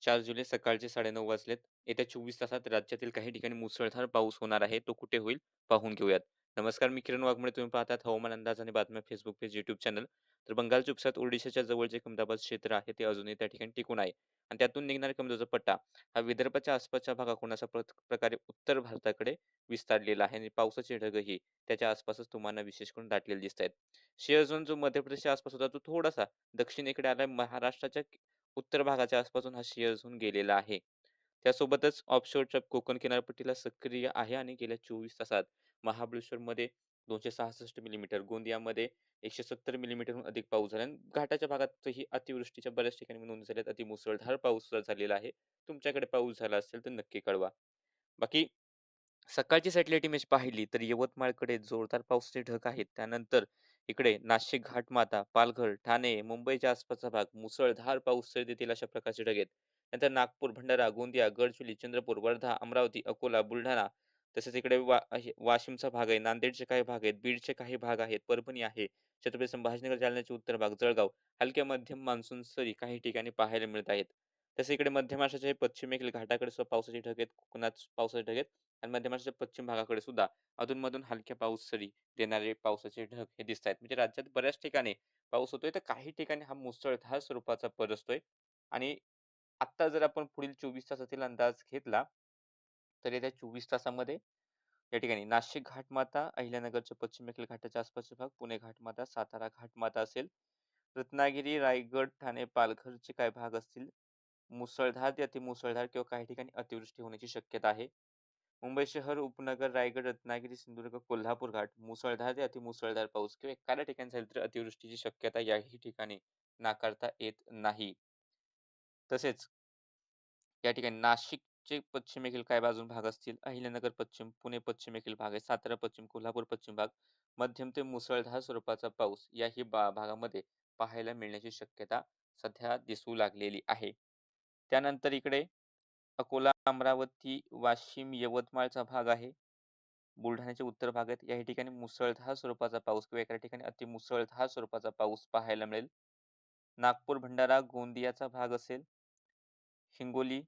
4 जुलै सकाळचे 9:30 वाजलेत. येत्या 24 तासात राज्यातील काही ठिकाणी मुसळधार पाऊस होणार आहे. तो कुठे होईल पाहून घेऊयात. नमस्कार, मी किरण वाघमोडे. तुम्ही पाहतात हवामान अंदाज आणि बातम्या फेसबुक पेज, यूट्यूब चॅनल. तर बंगालच्या उपसात ओडिशाच्या जवळ जे कमदाबाद क्षेत्र आहे ते अजूनही त्या ठिकाणी टिकून आहे. आणि त्यातून निघणारा कमजोरचा पट्टा हा विदर्भाच्या आसपासच्या भागाकडून असा प्रकारे उत्तर भारताकडे विस्तारलेला आहे आणि पावसाचे ढगही त्याच्या आसपासच तुम्हाला विशेष करून दाटलेले दिसत आहेत. शेअर झोन जो मध्य प्रदेशच्या आसपास होता तो थोडासा दक्षिणेकडे आलाय. महाराष्ट्राच्या उत्तर भागाच्या आसपासून हा शेअर झोन गेलेला आहे. त्यासोबतच ऑफशोरच्या कोकण किनारपट्टीला सक्रिय आहे आणि गेल्या 24 तासात महाबळेश्वरमध्ये 266 मिलीमीटर, गोंदियामध्ये 170 मिलीमीटरहून अधिक पाऊस झाला आणि घाटाच्या भागातही अतिवृष्टीच्या बऱ्याच ठिकाणी नोंद झाल्यात. अतिमुसळधार पाऊस झालेला आहे. तुमच्याकडे पाऊस झाला असेल तर नक्की कळवा. बाकी सकाळची सॅटेलाइट इमेज पाहिली तर यवतमाळकडे जोरदार पावसाचे ढग आहेत. त्यानंतर इकडे नाशिक, घाटमाता, पालघर, ठाणे, मुंबईच्या आसपासचा भाग मुसळधार पाऊस देतील अशा प्रकारचे ढग आहेत. नंतर नागपूर, भंडारा, गोंदिया, गडचिरोली, चंद्रपूर, वर्धा, अमरावती, अकोला, बुलढाणा तसेच इकडे वाशिमचा भाग आहे, नांदेडचे काही भाग आहेत, बीडचे काही भाग आहेत, परभणी आहे, छत्रपती संभाजीनगर, जालन्याचे उत्तर भाग, जळगाव, हलक्या मध्यम मान्सून सरी काही ठिकाणी पाहायला मिळत आहेत. तसे इकडे मध्य महाराष्ट्राच्या पश्चिमेकडील घाटाकडे सुद्धा पावसाचे ढग आहेत, कोकणात पावसाचे ढग आहेत आणि मध्य महाराष्ट्राच्या पश्चिम भागाकडे सुद्धा अधूनमधून हलक्या पाऊस सरी देणारे पावसाचे ढग हे दिसत आहेत. म्हणजे राज्यात बऱ्याच ठिकाणी पाऊस होतोय, तर काही ठिकाणी हा मुसळधार स्वरूपाचा बरसतोय. आणि आत्ता जर आपण पुढील 24 तासातील अंदाज घेतला, तर येत्या 24 तासामध्ये या ठिकाणी नाशिक घाटमाता, अहिल्यानगरच्या पश्चिमेकडील घाटाच्या आसपासचे भाग, पुणे घाटमाता, सातारा घाटमाता असेल, रत्नागिरी, रायगड, ठाणे, पालघरचे काही भाग असतील. मुसळधार ते अतिमुसळधार किंवा काही ठिकाणी अतिवृष्टी होण्याची शक्यता आहे. मुंबई शहर, उपनगर, रायगड, रत्नागिरी, सिंधुदुर्ग, कोल्हापूर घाट मुसळधार ते अतिमुसळधार पाऊस किंवा एखाद्या ठिकाणी झाली तर अतिवृष्टीची शक्यता याही ठिकाणी नाकारता येत नाही. तसेच या ठिकाणी नाशिकचे पश्चिमेकडील काही बाजून भाग असतील, अहिल्यानगर पश्चिम, पुणे पश्चिमेकडील भाग आहे, सातारा पश्चिम, कोल्हापूर पश्चिम भाग, मध्यम ते मुसळधार स्वरूपाचा पाऊस याही भागामध्ये पाहायला मिळण्याची शक्यता सध्या दिसू लागलेली आहे. त्यानंतर इकडे अकोला, अमरावती, वाशिम, यवतमाळचा भाग आहे. बुलढाण्याचे उत्तर भाग आहेत. याही ठिकाणी मुसळधार स्वरूपाचा पाऊस किंवा एखाद्या ठिकाणी अतिमुसळधार स्वरूपाचा पाऊस पाहायला मिळेल. नागपूर, भंडारा, गोंदियाचा भाग असेल, हिंगोली,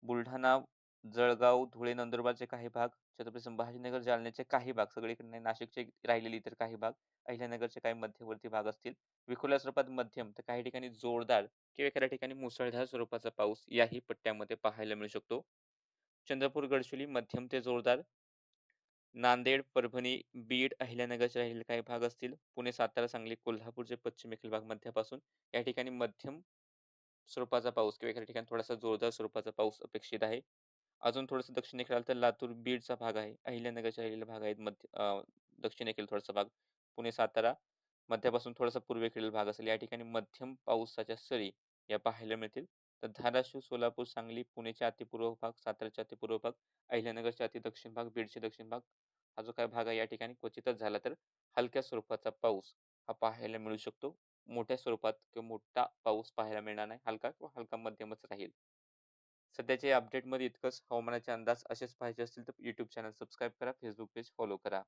बुलढाणा, जळगाव, धुळे, नंदुरबारचे काही भाग, छत्रपती संभाजीनगर, जालन्याचे काही भाग, सगळीकडे नाही, नाशिकचे राहिलेले इतर काही भाग, अहिल्यानगरचे काही मध्यवर्ती भाग असतील. विखुरल्या स्वरूपात मध्यम तर काही ठिकाणी जोरदार किंवा एखाद्या ठिकाणी मुसळधार स्वरूपाचा पाऊस याही पट्ट्यामध्ये पाहायला मिळू शकतो. चंद्रपूर, गडचिरोली मध्यम ते जोरदार, नांदेड, परभणी, बीड, अहिल्यानगरचे राहिलेले काही भाग असतील. पुणे, सातारा, सांगली, कोल्हापूरचे पश्चिमेकडील भाग मध्यापासून या ठिकाणी मध्यम स्वरूपाचा पाऊस किंवा एखाद्या ठिकाणी थोडासा जोरदार स्वरूपाचा पाऊस अपेक्षित आहे. अजून थोडंसं दक्षिणेकडे आलं तर लातूर, बीडचा भाग आहे. अहिल्यानगरचे राहिलेले भाग आहेत दक्षिणेकडील थोडासा भाग. पुणे, सातारा मध्यापासून थोडासा पूर्वेकडील भाग असेल. या ठिकाणी मध्यम पावसाच्या सरी या पाहायला मिळतील. तर धाराशिव, सोलापूर, सांगली, पुणेच्या अतिपूर्व भाग, साताऱ्याच्या अतिपूर्व भाग, अहिल्यानगरच्या अतिदक्षिण भाग, बीडचे दक्षिण भाग हा जो काही भाग आहे या ठिकाणी क्वचितच झाला तर हलक्या स्वरूपाचा पाऊस हा पाहायला मिळू शकतो. मोठ्या स्वरूपात किंवा मोठा पाऊस पाहायला मिळणार नाही. हलका किंवा हलका मध्यमच राहील. सध्याच्या अपडेटमध्ये इतकंच. हवामानाचे अंदाज असेच पाहिजे असतील तर YouTube चॅनल सबस्क्राईब करा, Facebook पेज फॉलो करा.